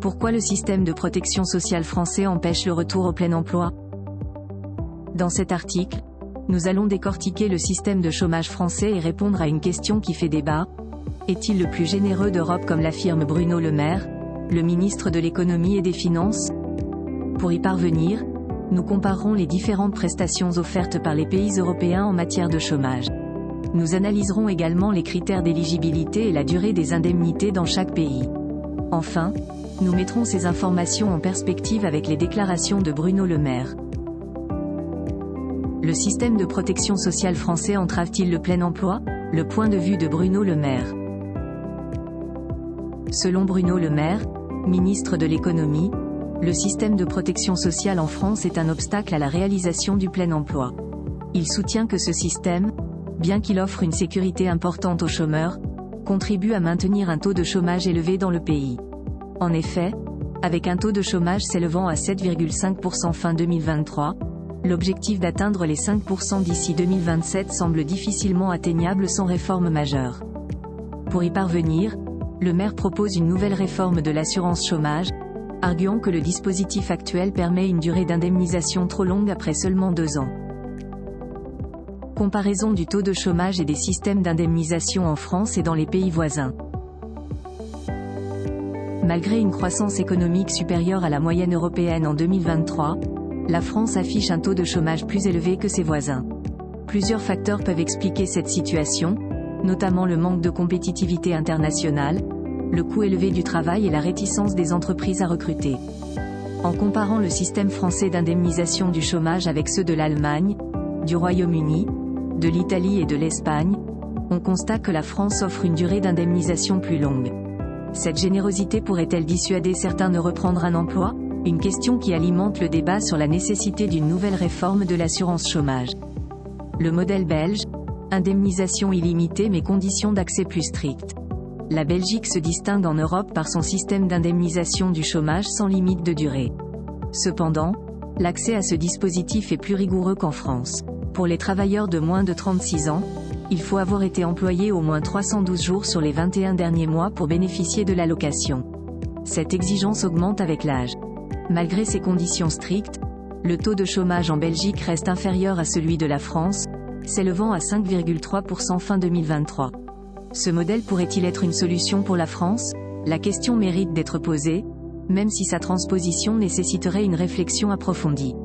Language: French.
Pourquoi le système de protection sociale français empêche le retour au plein emploi? Dans cet article, nous allons décortiquer le système de chômage français et répondre à une question qui fait débat. Est-il le plus généreux d'Europe comme l'affirme Bruno Le Maire, le ministre de l'économie et des finances? Pour y parvenir, nous comparerons les différentes prestations offertes par les pays européens en matière de chômage. Nous analyserons également les critères d'éligibilité et la durée des indemnités dans chaque pays. Enfin, nous mettrons ces informations en perspective avec les déclarations de Bruno Le Maire. Le système de protection sociale français entrave-t-il le plein emploi? Le point de vue de Bruno Le Maire. Selon Bruno Le Maire, ministre de l'économie, le système de protection sociale en France est un obstacle à la réalisation du plein emploi. Il soutient que ce système, bien qu'il offre une sécurité importante aux chômeurs, contribue à maintenir un taux de chômage élevé dans le pays. En effet, avec un taux de chômage s'élevant à 7,5% fin 2023, l'objectif d'atteindre les 5% d'ici 2027 semble difficilement atteignable sans réforme majeure. Pour y parvenir, Le Maire propose une nouvelle réforme de l'assurance chômage, arguant que le dispositif actuel permet une durée d'indemnisation trop longue après seulement 2 ans. Comparaison du taux de chômage et des systèmes d'indemnisation en France et dans les pays voisins. Malgré une croissance économique supérieure à la moyenne européenne en 2023, la France affiche un taux de chômage plus élevé que ses voisins. Plusieurs facteurs peuvent expliquer cette situation, notamment le manque de compétitivité internationale, le coût élevé du travail et la réticence des entreprises à recruter. En comparant le système français d'indemnisation du chômage avec ceux de l'Allemagne, du Royaume-Uni, de l'Italie et de l'Espagne, on constate que la France offre une durée d'indemnisation plus longue. Cette générosité pourrait-elle dissuader certains de reprendre un emploi? Une question qui alimente le débat sur la nécessité d'une nouvelle réforme de l'assurance chômage. Le modèle belge, indemnisation illimitée mais conditions d'accès plus strictes. La Belgique se distingue en Europe par son système d'indemnisation du chômage sans limite de durée. Cependant, l'accès à ce dispositif est plus rigoureux qu'en France. Pour les travailleurs de moins de 36 ans, il faut avoir été employé au moins 312 jours sur les 21 derniers mois pour bénéficier de l'allocation. Cette exigence augmente avec l'âge. Malgré ces conditions strictes, le taux de chômage en Belgique reste inférieur à celui de la France, s'élevant à 5,3% fin 2023. Ce modèle pourrait-il être une solution pour la France? La question mérite d'être posée, même si sa transposition nécessiterait une réflexion approfondie.